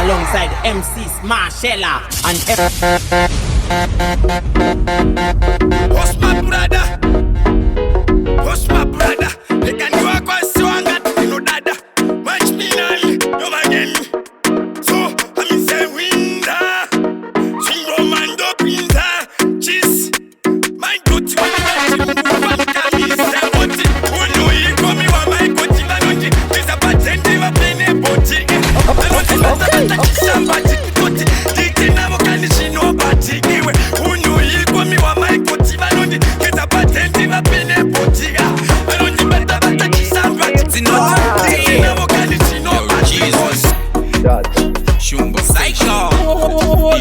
alongside MCs Marshella and What's my brother? What's my brother? They can do a question and you know dada. Watch me now, no again. So I'm say winda, sing romando pinza, cheese. My good to me, Shumbo Psycho,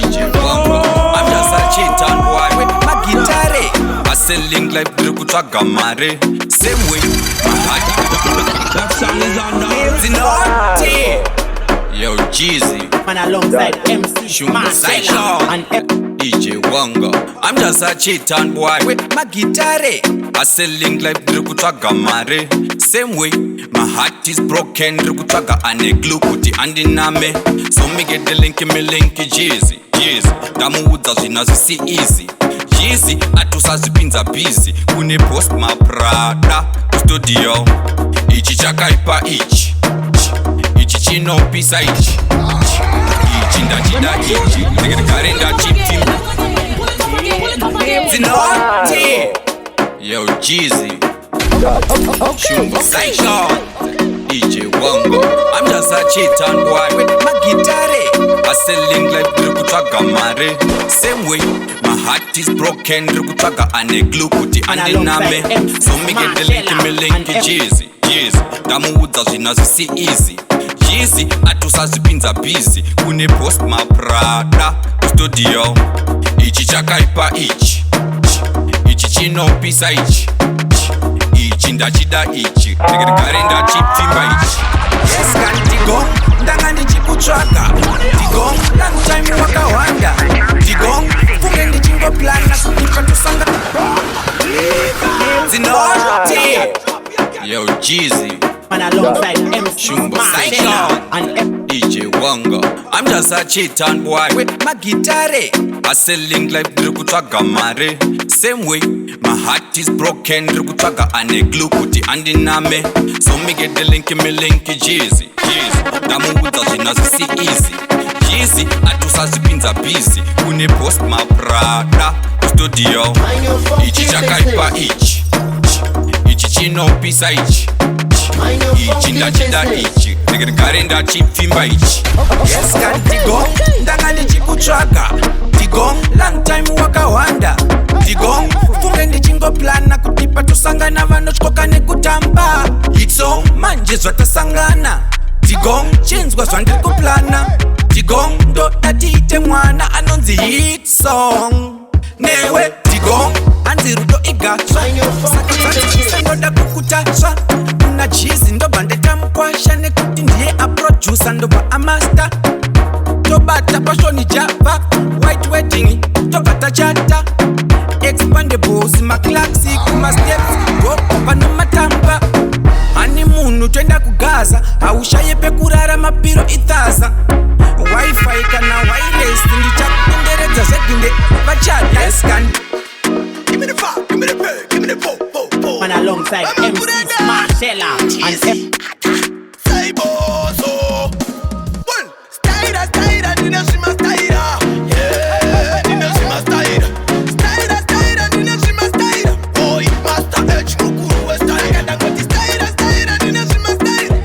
DJ Bongo. I'm just a cheater boy with my guitar. I selling like Drukuchaga Mare. Same way, my heart. That song is on now. Yo, Jeezy. and alongside MCs Shumbo Marshella Psycho and DJ Bongo. I'm just a cheater boy with my guitar. I selling like Drukuchaga Mare. Same way, my heart is broken. Drukuchaga ane glue kuti andiname. So me get the link, me link Jeezy. Damuudza zvina zvisi easy. Jeezy atusazvipinza busy. Kune post my Prada studio. Ichi chakaipa ichi chinopisa ichi ndachida ichi ndegere ndachiti zinoti. Yo Jeezy, Shumbo Psycho, DJ Bongo. I'm just a cheater boy with my guitar. I selling like Drukuchaga Mare. Same way, my heart is broken. Drukuchaga ane glue kuti andiname. So me get the link Jeezy. Damuudza zvina zvisi easy. Jeezy atusazvipinza busy. Kune post my Prada studio. Ichi chakaipa ichi chinopisa ichi ndachida ichi ndegere ndachipfimba ichi. Yes kan digong ndanga ndichikutsvaga digong long time wakawanda digong funge ndichingoplana kuti tusanga zinoti. Yo Jeezy, and alongside MCs Shumbo Marshella Psycho and DJ Bongo. I'm just a cheater boy with my guitar. I selling like Drukuchaga Mare. Same way, my heart is broken. Drukuchaga ane glue kuti andiname. So me get the link, me link Jeezy. Damuudza zvina zvisi easy. Jeezy atusazvipinza busy. Kune post my Prada studio. Ichi chakaipa ichi chinopisa ichi ndachida ichi ndegere ndachipfimba ichi. Yes kan digong ndanga ndichikutsvaga digong long time wakawanda digong funge ndichingoplana kuti patusangana vanotyoka nekutamba hitso manje zvatasangana digong chinzwa zvandiri kuplana digong ndoda tiite mwana anonzi hit song newe digong hanzi rudo igatsva saka ndoda kukutasva kuna Jeezy ndobva ndetamukwasha nekuti ndiye aproducer ndobva amaster tobata pashoni java white wedding tobva tachata expandables maclaxi kumasteps go panomatamba hani munhu toenda kugaza haushaye pekurara mapiro ithaza wifi kana wireless ndichakutenderedza zveginde vachada. Yes kan give me the fire, give me the pay, give me the po. and alongside MCs Marshella and Say bozo. Well, styra, nina shima styra. Yeah, nina shima styra. Styra, nina shima styra. Boy, Master H, Nukuru, styra. Kanda koti styra, nina shima styra.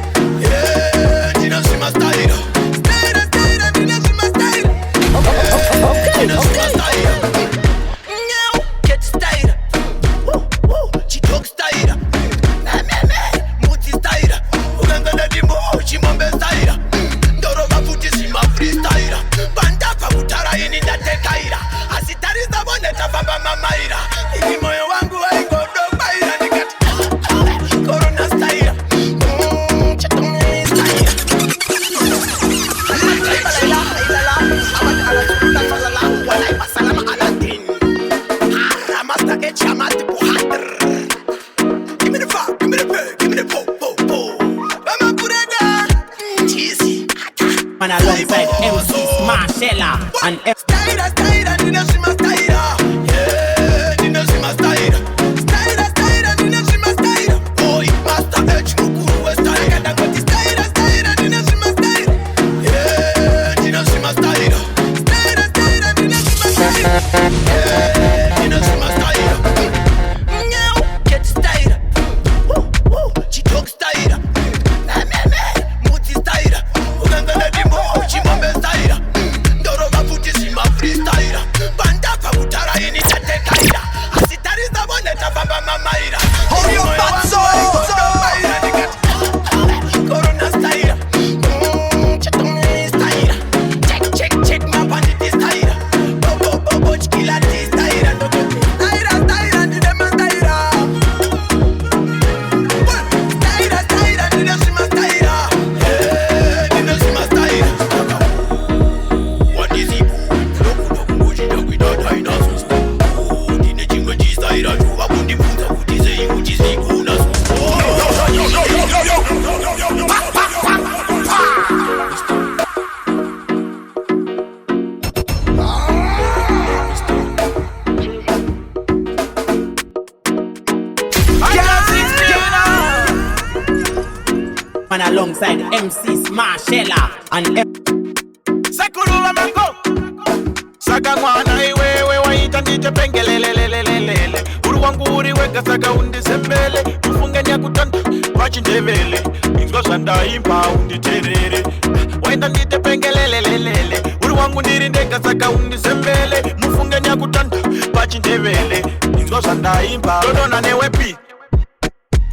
Yeah, nina shima styra. Styra, nina shima styra. Okay. Nina shima styra. Get styra. She talk styra. Muti styra. Man alongside MC Marshella and Staira, staira, nina shima staira. Yeah, nina shima staira. Staira, staira, nina shima staira. Oh, it master H nukuru we staira. Kanda ngoti staira, staira, nina shima staira. Yeah, nina shima staira. Staira, staira, nina shima staira. Yeah, nina shima staira. Nyau, get staira. Woo, woo, chidog staira. Muti staira. Ugangana dimbo, chimombe staira. Freestyler, banda pa mutara ini tate kaida. Asitariza boneta bamba mamaira. Hold your butt so. Corona style, chatoni style. Check my bandit style. Bobo chikila style. Style, ni dem style. Style, ni dem style. Yeah, ni dem style. What is it? Man alongside MC Marshella and Sakurula mango Saka mwana iwewe waita ndite pengelelelelelele Uru wangu uriweka saka undisembele Ufunge nyakutanda wachindevele Ingo shanda impa unditerere Waita ndite pengelelelelele Uru wangu ndirindeka saka undisembele Mufunge nyakutanda wachindevele Ingo shanda impa Dodona newepi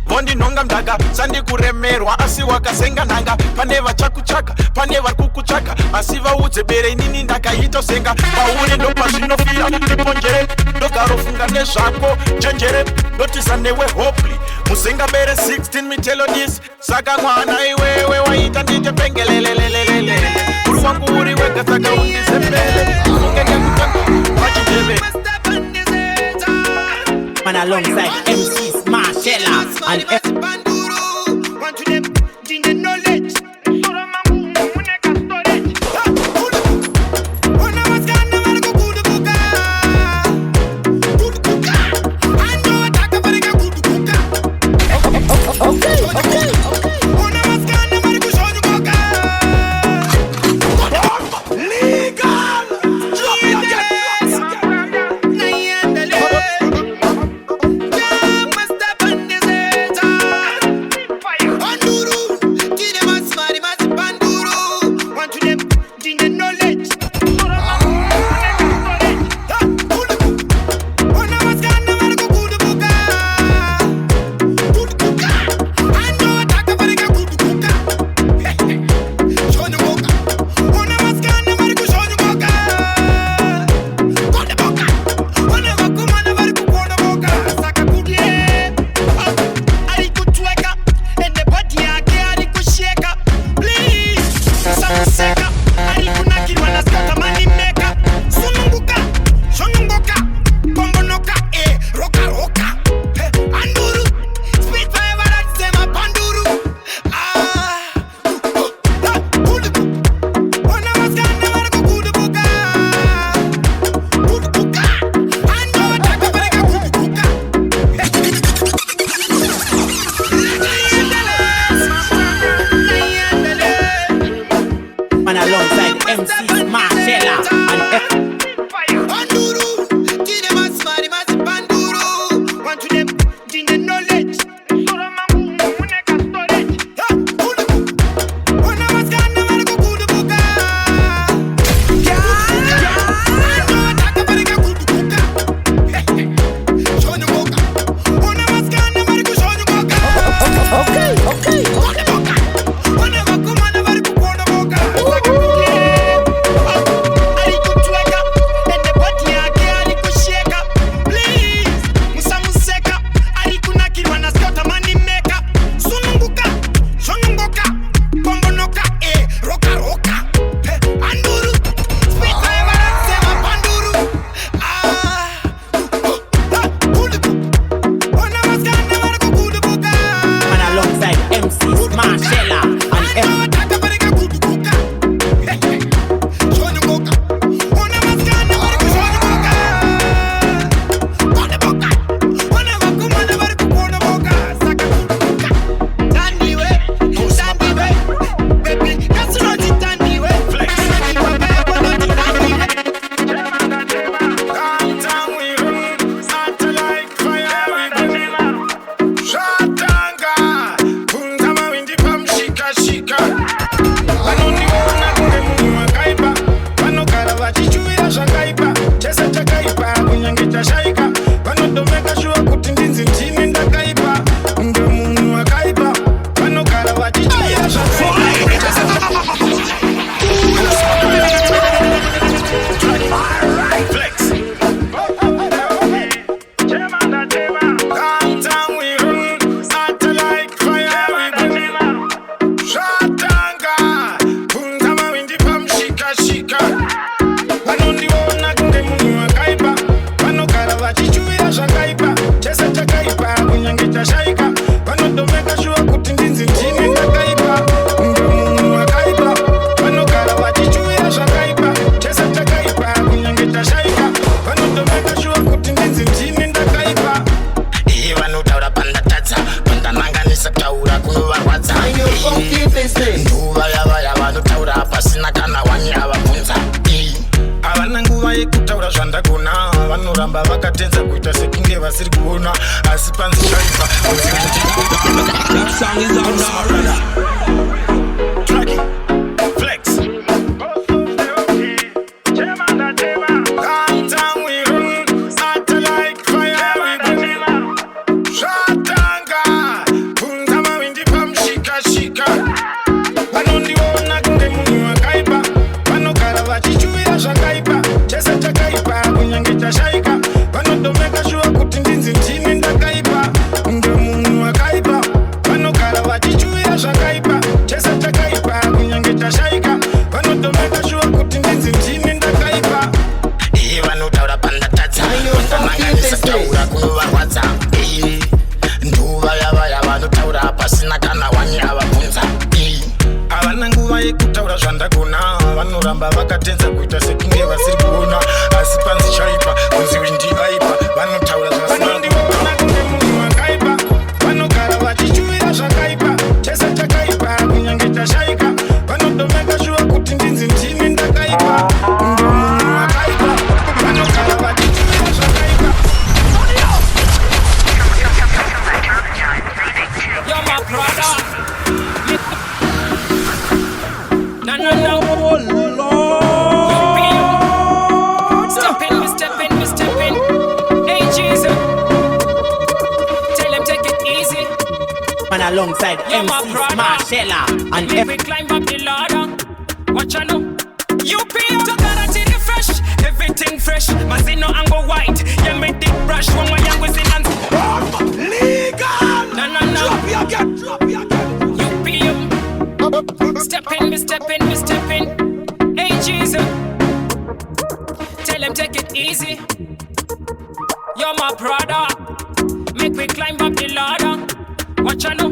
Bondi nonga mdaga, sandi kuremerwa Asi wakasenga nanga, pane vachakuchaka Pane varkukuchaka, asi vaudze bere Nini ndaka ito senga, pauri ndo pazinofia Tiponjere, ndogaro funga nezvako Jenjere, notisa newe hopli Musenga bere 16 melodies Saka mwana iwewe waita ndite pengelelelelelele Uru wangu uri weka saka undisembele Funge nyakutaka, wachindebe Man alongside MC Marshella and Banduru, want to them, ginger knowledge. pasina kana wanyavabvunza. Havana nguva yekutaura zvandagona, vanoramba vakatenza kuita sekunge vasiri kuona, asi panzi zvaipa Tracky, Flex. Nduva yavaya vanotaura pasina kana wanyavabvunza. Havana nguva yekutaura zvandagona, vanoramba vakatenza kuita sekunge vasiri kuona, asi panzi chaipa kunzi ndivaipa. Vanotaura zvasinondiona kunge munhu wakaipa, vanogara vachichuhira zvakaipa, chese chakaipa kunyange chashaika, vanodomeka shuwa kuti ndinzi ndini ndakaipa. Munhu wakaipa, vanogara vachichuhira zvakaipa. You're my brother. No, no, no. Oh Lord. Step in, me step in, me step in. Hey Jesus, tell him take it easy. Man alongside You're my MC brother. Marcella and If we climb up the ladder, watch out now. You pay to guarantee the fresh, everything fresh. Mazino ango white, yeah me dick brush. One my young was in and Legal. no, no, no. Drop your again, drop your again. You pay him. Step in, me step in, me step in. Hey Jesus, tell him take it easy. You're my brother. Make we climb up the ladder. Watch out now.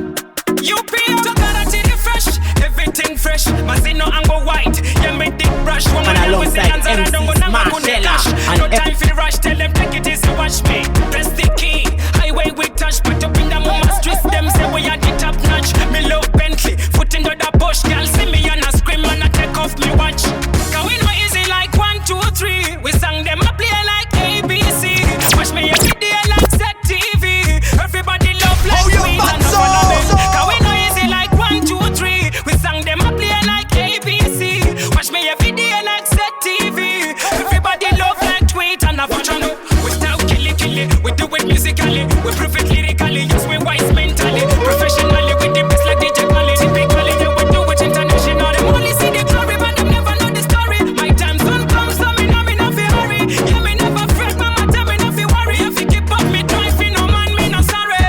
You pay to guarantee the fresh, everything fresh. Mazino ango white, yeah me dick brush. One Man my young was in alongside and I don't go MC now Marcella no and time for the rush, tell them take it easy, watch me. Press the key, highway we touch, put up in the mama streets. Them say we are the top notch. Me love Bentley, foot into the bush, girl see me and I scream and I take off me watch. Cause we know easy like 1, 2, 3. We sang them a play like ABC. Watch me every day like set TV. Everybody love like sweet and no one of them. Cause we know easy like 1, 2, 3. We sang them a play like ABC. Watch me every day like set TV. Everybody love like tweet and a function. We style killy killy, we do it musically, we prove it lyrically, yes we wise mentally, professionally with the best like DJ Khaled. Typically, yeah we do it international. Them only see the glory, but them never know the story. My time soon comes, so me know me no fi hurry. Yeah me never fret, mama tell me no fi worry. If you keep up me driving, no man me no sorry.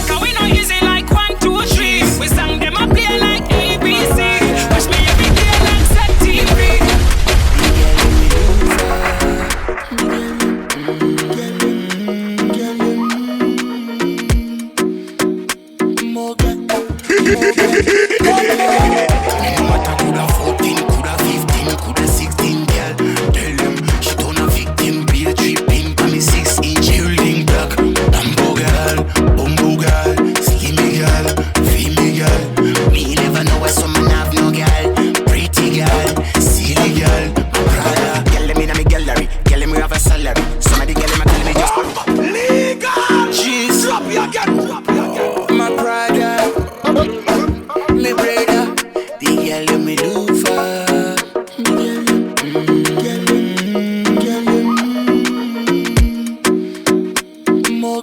Cause we know easy like 1, 2, 3. We sang them a play like ABC. Watch me every day like set TV. No matter coulda 14, coulda 15, coulda 16, girl. Tell them she turn a victim, be a tripping for me 6-inch building block. Bumbo girl, slimmy girl, femmy girl. Me never know why someone have no girl. Pretty girl, silly girl, my brother. Girl them inna me gallery, girl them we have a salary. Some of the girl them a tell me just Legal. jeez. Drop your again, drop your again. My brother, me brother, the girl them me do for. More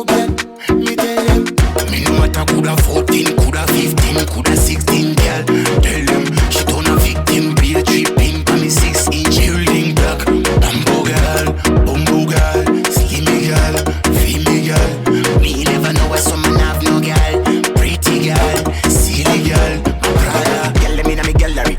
girl, me tell them. Me no matter coulda 14, coulda 15, coulda 16, girl. Tell them she turn a victim, be a tripping for me 6-inch building block. Bumbo girl, slimmy girl, femmy girl. Me never know why someone have no girl. Pretty girl, silly girl, my brother. Girl them inna me gallery,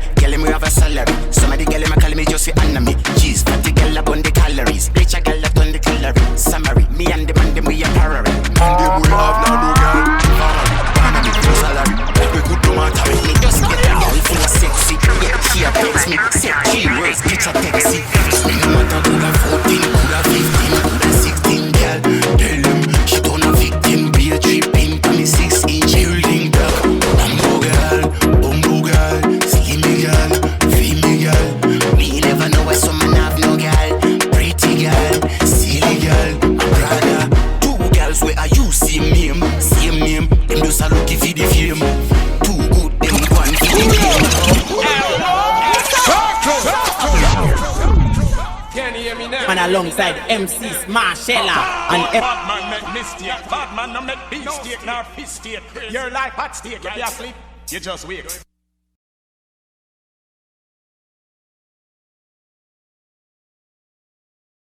And alongside MC Marshella and Bad man make mistake. Bad man no make beef steak nor fish steak. You're like hot steak. You be asleep, you just wait.